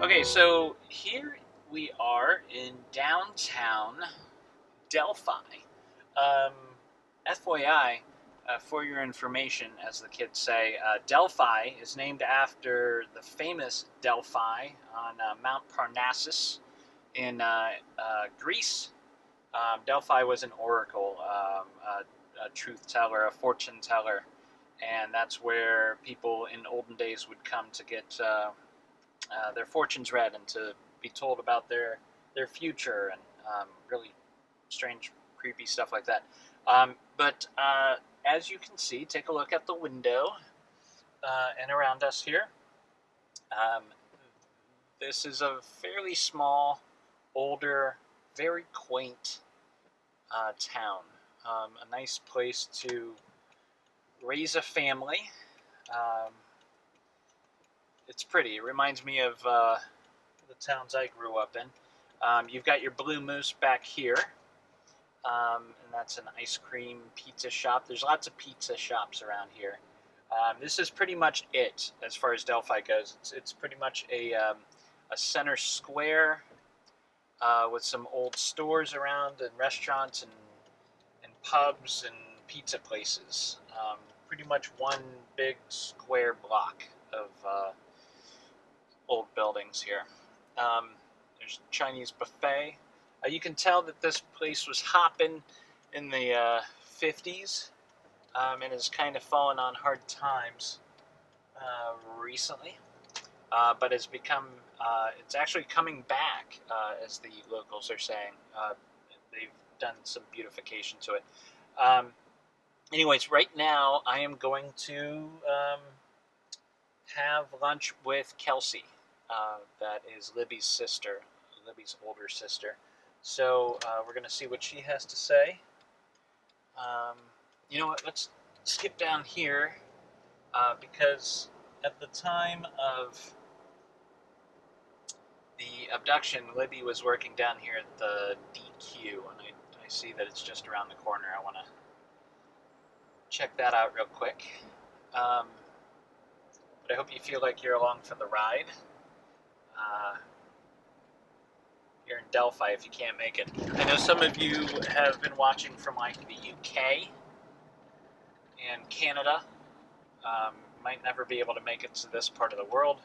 Okay, so here we are in downtown Delphi. Um, FYI, for your information, as the kids say, Delphi is named after the famous Delphi on Mount Parnassus in Greece. Delphi was an oracle, a truth teller, a fortune teller, and that's where people in olden days would come to get their fortunes read and to be told about their future and really strange, creepy stuff like that. But as you can see, take a look at the window and around us here. Um, this is a fairly small, older, very quaint town. A nice place to raise a family. Um, it's pretty. It reminds me of the towns I grew up in. You've got your Blue Moose back here, and that's an ice cream pizza shop. There's lots of pizza shops around here. This is pretty much it as far as Delphi goes. It's pretty much a center square with some old stores around and restaurants and pubs and pizza places. Pretty much one big square block of old buildings here. There's a Chinese buffet. You can tell that this place was hopping in the 50s and has kind of fallen on hard times recently, but has become, it's actually coming back, as the locals are saying. They've done some beautification to it. Anyways, right now I am going to have lunch with Kelsi. That is Libby's sister, Libby's older sister. So we're going to see what she has to say. You know what? Let's skip down here because at the time of the abduction, Libby was working down here at the DQ, and I see that it's just around the corner. I want to check that out real quick. But I hope you feel like you're along for the ride. Here in Delphi, if you can't make it. I know some of you have been watching from like the UK and Canada. Might never be able to make it to this part of the world.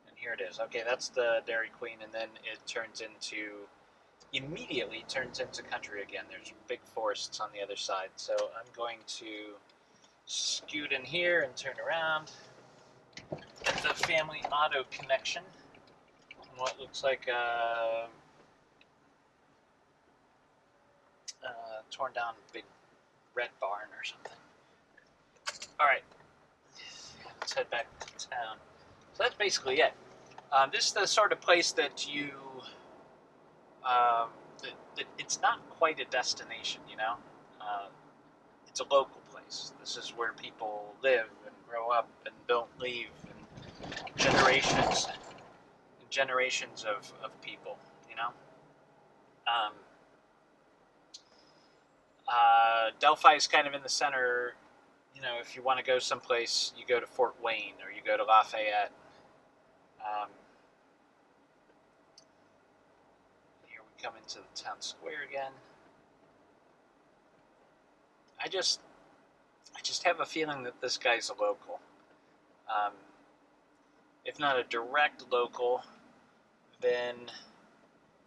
And here it is. Okay, that's the Dairy Queen, and then it immediately turns into country again. There's big forests on the other side. So I'm going to scoot in here and turn around at the Family Auto connection. What looks like a torn down big red barn or something. Alright, let's head back to town. So that's basically it. This is the sort of place that you, it's not quite a destination, you know? It's a local place. This is where people live and grow up and don't leave, and generations of people, you know? Delphi is kind of in the center. You know, if you want to go someplace, you go to Fort Wayne or you go to Lafayette. Here we come into the town square again. I just have a feeling that this guy's a local. If not a direct local, then,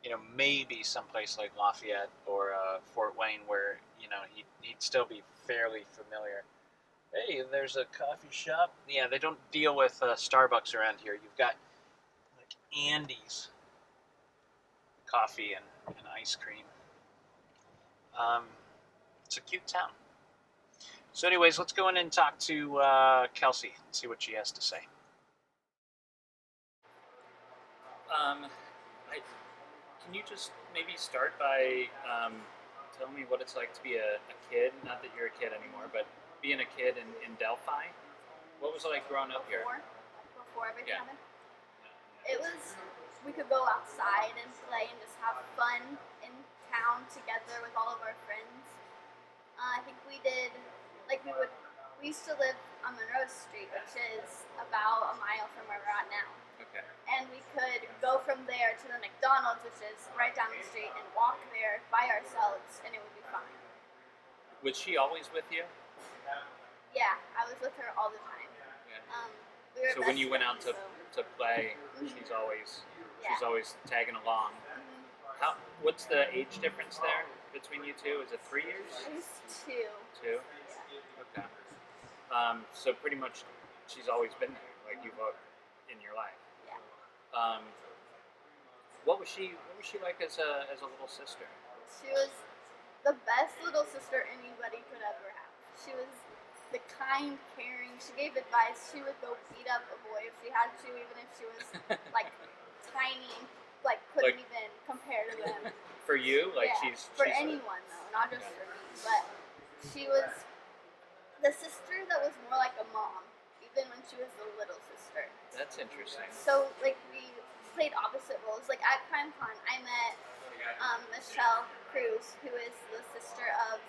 you know, maybe someplace like Lafayette or Fort Wayne where, you know, he'd still be fairly familiar. Hey, there's a coffee shop. Yeah, they don't deal with Starbucks around here. You've got like Andy's coffee and ice cream. It's a cute town. So anyways, let's go in and talk to Kelsi and see what she has to say. Can you just maybe start by telling me what it's like to be a kid? Not that you're a kid anymore, but being a kid in Delphi. What was it like growing up here? Before everything happened? It was, we could go outside and play and just have fun in town together with all of our friends. I think we did, like we used to live on Monroe Street, which is about a mile from where we're at now. Okay. And we could go from there to the McDonald's, which is right down the street, and walk there by ourselves, and it would be fine. Was she always with you? Yeah, I was with her all the time. Yeah. We were So when you went out friends, to play, she's always tagging along. What's the age difference there between you two? Is it 3 years? It was 2. 2? Yeah. Okay. So pretty much she's always been there, like you've in your life. Yeah. What was she like as a little sister? She was the best little sister anybody could ever have. She was the kind, caring. She gave advice. She would go beat up a boy if she had to, even if she was like tiny, like couldn't even compare to them. For you, like yeah, she's for anyone though, not just for me. But she was the sister that was more like a mom, even when she was the little sister. That's interesting. So like we played opposite roles. Like at CrimeCon, I met Michelle Cruz, who is the sister of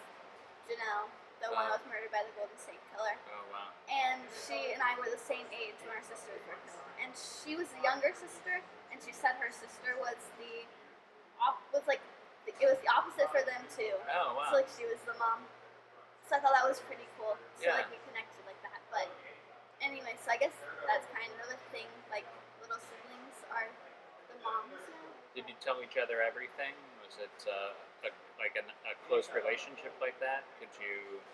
Janelle, the one that was murdered by the Golden State Killer. Oh wow! And she and I were the same age when our sisters were killed. And she was the younger sister, and she said her sister was it was the opposite for them too. Oh wow! So like she was the mom. So I thought that was pretty cool. So Yeah. like we connected like that. But anyway, so I guess that's kind of the thing. Like little siblings are the moms. Did you tell each other everything? Was it a close relationship like that? Did you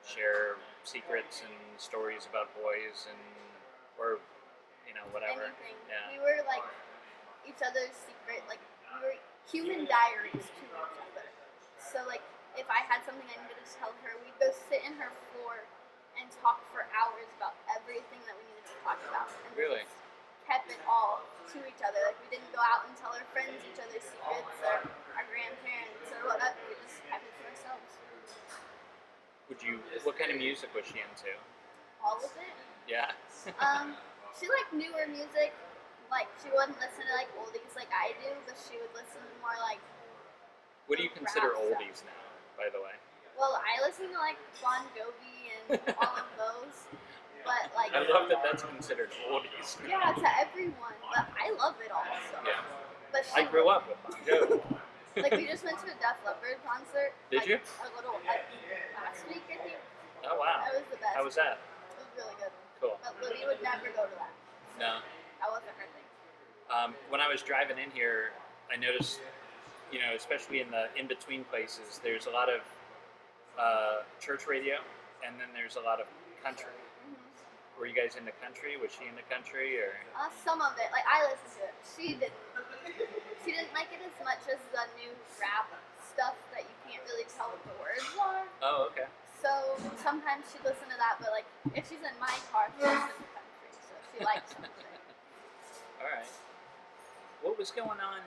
share secrets and stories about boys or whatever? Anything. Yeah. We were like each other's secret. Like we were human diaries to each other. So like if I had something I needed to tell her, we'd go sit in her floor and talk for hours about everything that we needed to talk about. And Really? we just kept it all to each other. Like we didn't go out and tell our friends each other's secrets or our grandparents or whatever. We just kept it to ourselves. What kind of music was she into? All of it. Yeah. She liked newer music. Like she wouldn't listen to like oldies like I do, but she would listen to more like. What do you consider rap oldies stuff. now, by the way? Well, I listen to like Bon Jovi and all of those, but like. I love that that's considered oldies. Yeah, to everyone, but I love it all. So. Yeah. But I grew up with Bon Jovi. Like we just went to a Def Leppard concert. Did you? A little last week, I think. Oh wow. That was the best. How was that? It was really good. Cool. But Lily would never go to that. No. That wasn't her thing. When I was driving in here, I noticed, especially in the in-between places, there's a lot of church radio, and then there's a lot of country. Mm-hmm. Were you guys into country? Was she into country, or? Some of it. Like I listened to it. She didn't. She didn't like it as much as the new rap stuff that you can't really tell what the words are. Oh, okay. So sometimes she'd listen to that, but like if she's in my car, she listens to country. So she likes country. All right. What was going on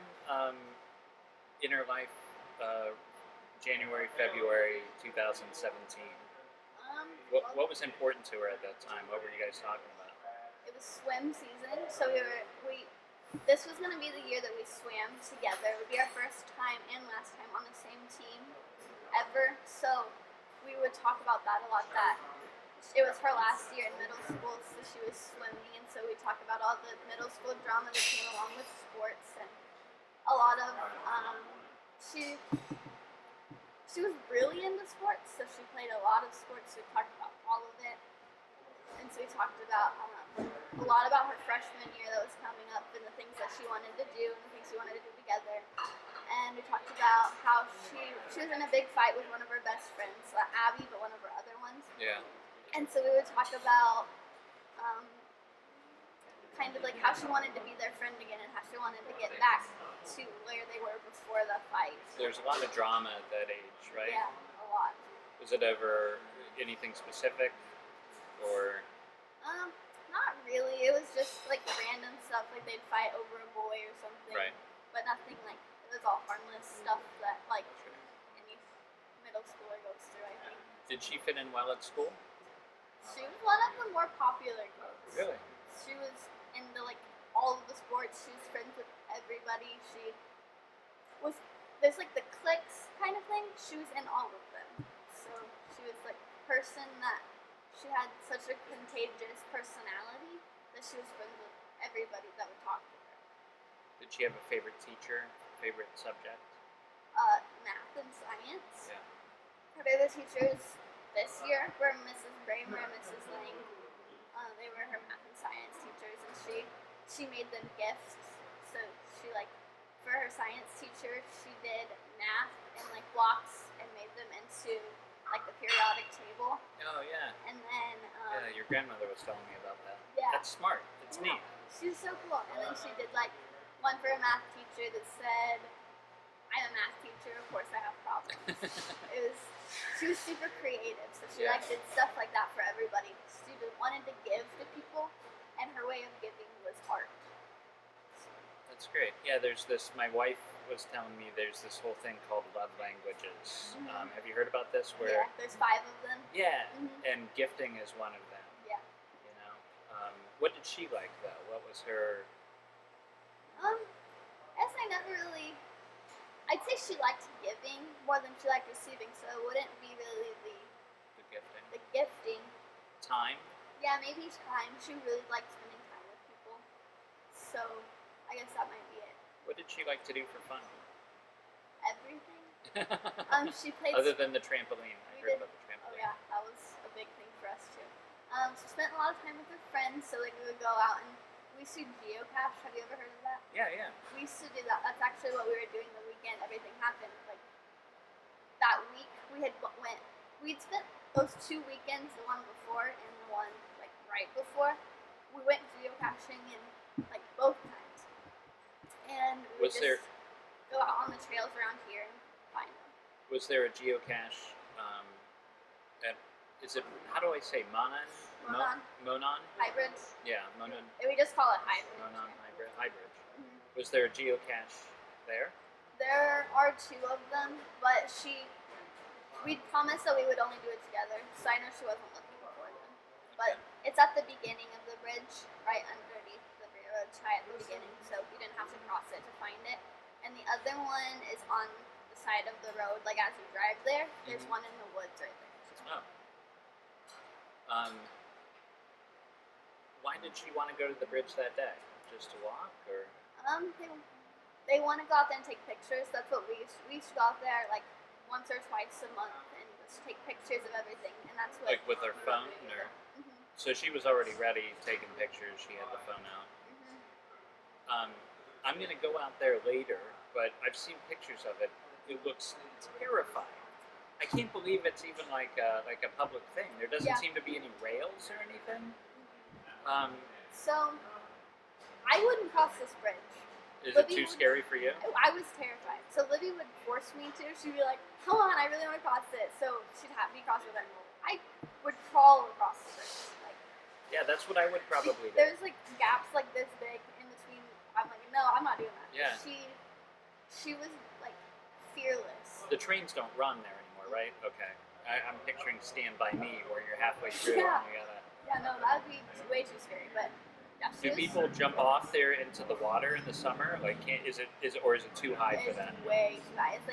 in her life January, February 2017? What was important to her at that time? What were you guys talking about? It was swim season, so this was going to be the year that we swam together. It would be our first time and last time on the same team ever. So we would talk about that a lot. That it was her last year in middle school, so she was swimming, and so we talked about all the middle school drama that came along with sports and a lot of she was really into sports, so she played a lot of sports. We talked about all of it, and so we talked about a lot about her freshman year that was coming up and the things that she wanted to do and the things she wanted to do together. And we talked about how she was in a big fight with one of her best friends, Abby, but one of her other ones. Yeah. And so we would talk about kind of like how she wanted to be their friend again and how she wanted to get back to where they were before the fight. There's a lot of drama at that age, right? Yeah, a lot. Was it ever anything specific, or? Not really. It was just like random stuff, like they'd fight over a boy or something. Right. But nothing like, it was all harmless stuff that like any middle schooler goes through, I think. Did she fit in well at school? She was one of the more popular girls. Really? She was into like all of the sports. She was friends with everybody. She was, there's like the cliques kind of thing. She was in all of them. So she was like a person that she had such a contagious personality that she was friends with everybody that would talk to her. Did she have a favorite teacher, favorite subject? Math and science. Yeah. Her favorite teachers this year were Mrs. Bramer and Mrs. Lang. They were her math and science teachers, and she made them gifts. So she for her science teacher, she did math in blocks and made them into the periodic table. Oh yeah. And then yeah, your grandmother was telling me about that. Yeah. That's smart. It's neat. She was so cool. And then she did one for a math teacher that said, "I'm a math teacher, of course I have problems." She was super creative, so she did stuff like that for everybody. She wanted to give to people, and her way of giving was art. That's great. Yeah, there's this. My wife was telling me there's this whole thing called love languages. Mm-hmm. Have you heard about this? Where there's 5 of them. Yeah, Mm-hmm. and gifting is one of them. Yeah. You know, what did she like though? What was her? Guess I never really. I'd say she liked giving more than she liked receiving, so it wouldn't be really the Gifting. The gifting. Time. Yeah, maybe time. She really liked spending time with people, so I guess that might be it. What did she like to do for fun? Everything. She played. Other than the trampoline, I heard about the Oh trampoline. yeah, that was a big thing for us too. She spent a lot of time with her friends, so we would go out and we used to geocache. Have you ever heard of that? Yeah, yeah. We used to do that. That's actually what we were doing the weekend. Everything happened that week. We'd spent those 2 weekends, the one before and the one right before. We went geocaching in both times, and we would just go out on the trails around here and find them. Was there a geocache? Is it, how do I say, Monon? Monon? Hybrids. Yeah, Monon. We just call it hybrid. Monon hybrid. Mm-hmm. Was there a geocache there? There are 2 of them, but we promised that we would only do it together, so I know she wasn't looking for them. But it's at the beginning of the bridge, right underneath the railroad tie at the beginning, so you didn't have to cross it to find it. And the other one is on the side of the road, as you drive there. There's one in the woods right there. Oh. Why did she want to go to the bridge that day? Just to walk, or? They want to go out there and take pictures. That's what we used to go out there once or twice a month and just take pictures of everything. And that's what. With her phone, or? Mm-hmm. So she was already ready, taking pictures. She had the phone out. Mm-hmm. I'm gonna go out there later, but I've seen pictures of it. It looks terrifying. I can't believe it's even like a public thing. There doesn't seem to be any rails or anything. So, I wouldn't cross this bridge. Is it too scary for you? I was terrified. So Libby would force me to. She'd be like, "Come on, I really want to cross it." So she'd have me cross with her. I would crawl across the bridge. Yeah, that's what I would probably do. There's gaps this big in between. I'm like, no, I'm not doing that. Yeah. She was fearless. The trains don't run there anymore, right? Okay. I'm picturing Stand By Me, where you're halfway through and you gotta. Yeah, no, that would be way too scary. But yeah, do people jump off there into the water in the summer? Is it too high for that? It's way too high. It's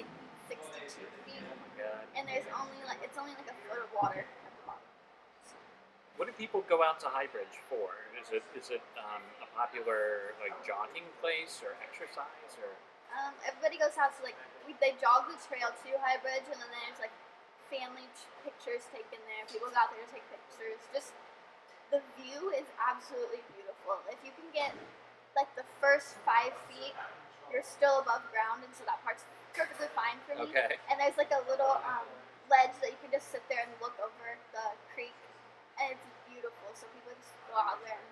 62 feet. Oh my god. And there's only it's only a foot of water at the bottom. What do people go out to Highbridge for? Is it a popular jogging place or exercise or? Everybody goes out to they jog the trail to High Bridge, and then there's family pictures taken there. People go out there to take pictures. Just the view is absolutely beautiful. If you can get the first 5 feet, you're still above ground, and so that part's perfectly fine for me. Okay. And there's a little ledge that you can just sit there and look over the creek, and it's beautiful. So people just go out there and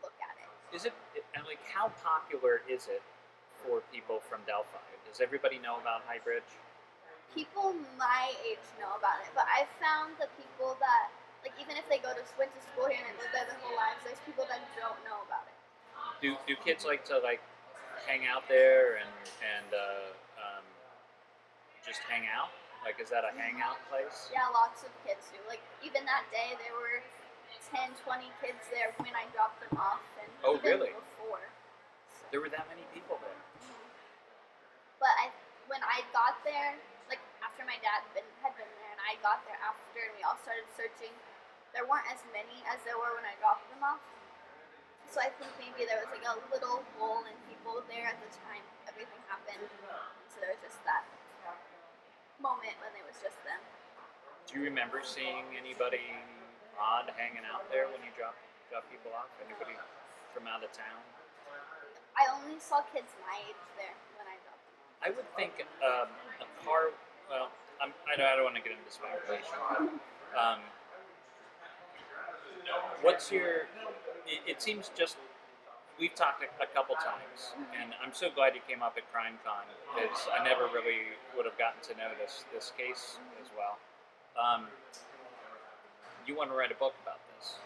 look at it. Is it how popular is it for people from Delphi? Does everybody know about High Bridge? People my age know about it, but I've found that people that even if they went to school here and they lived there their whole lives, there's people that don't know about it. Do kids like to hang out there and just hang out? Is that a hangout place? Yeah, lots of kids do. Even that day, there were 10, 20 kids there when I dropped them off, and oh, even really? before. So. There were that many people there. But when I got there, after my dad had been there, and I got there after, and we all started searching, there weren't as many as there were when I dropped them off. So I think maybe there was like a little hole in people there at the time everything happened. So there was just that moment when it was just them. Do you remember seeing anybody odd hanging out there when you drop people off? Anybody from out of town? I only saw kids my age there when I dropped them off. I would think a car. Well, I don't want to get into speculation, but what's your? It seems just we've talked a couple times, and I'm so glad you came up at CrimeCon because I never really would have gotten to know this case as well. You want to write a book about this,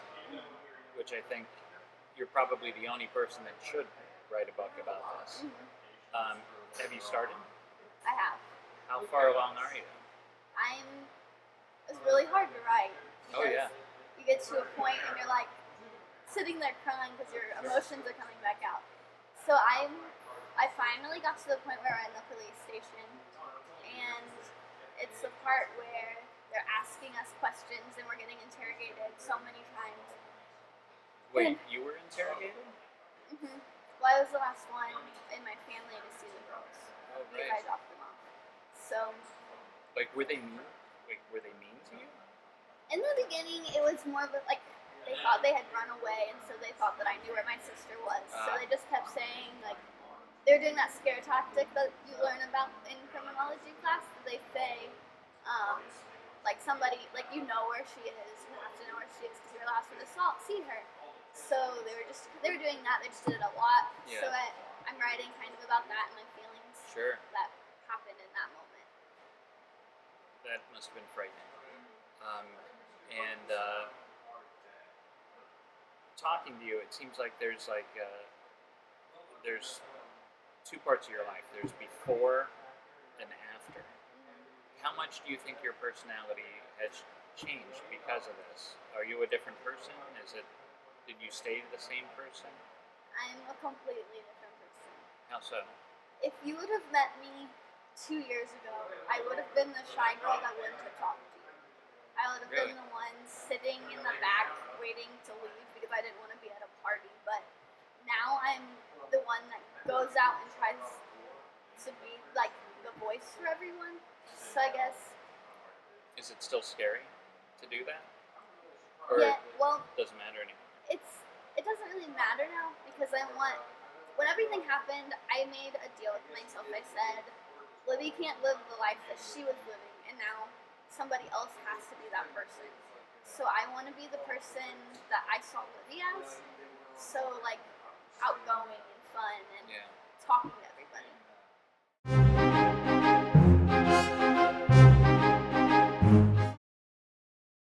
which I think you're probably the only person that should write a book about this. Have you started? I have. How far along are you? It's really hard to write. Oh yeah. You get to a point and you're like sitting there crying because your emotions are coming back out. So I finally got to the point where we're in the police station, and it's the part where they're asking us questions and we're getting interrogated so many times. Wait, you were interrogated? Mm-hmm. Well, I was the last one in my family to see the girls because I dropped them off. So, like, were they mean? Like, were they mean to you? In the beginning, it was more of a, like, they thought they had run away, and so they thought that I knew where my sister was. So they just kept saying, like, they're doing that scare tactic that you learn about in criminology class. They say, like, somebody, like, you know where she is. You have to know where she is because you're the last one to see her. So they were doing that. They just did it a lot. Yeah. So I'm writing kind of about that and my feelings that happened in that moment. That must have been frightening. Talking to you, it seems like there's two parts of your life. There's before and after. How much do you think your personality has changed because of this? Are you a different person? Did you stay the same person? I'm a completely different person. How so? If you would have met me 2 years ago, I would have been the shy girl that wouldn't have talked to you. I would have been the one sitting in the back waiting to leave because I didn't want to be at a party. But now I'm the one that goes out and tries to be like the voice for everyone. So I guess. Is it still scary to do that? Or yeah, well, it doesn't matter anymore? It doesn't really matter now because when everything happened, I made a deal with myself. I said, Libby can't live the life that she was living, and now somebody else has to be that person. So I want to be the person that I saw Libby as. So, like, outgoing and fun and talking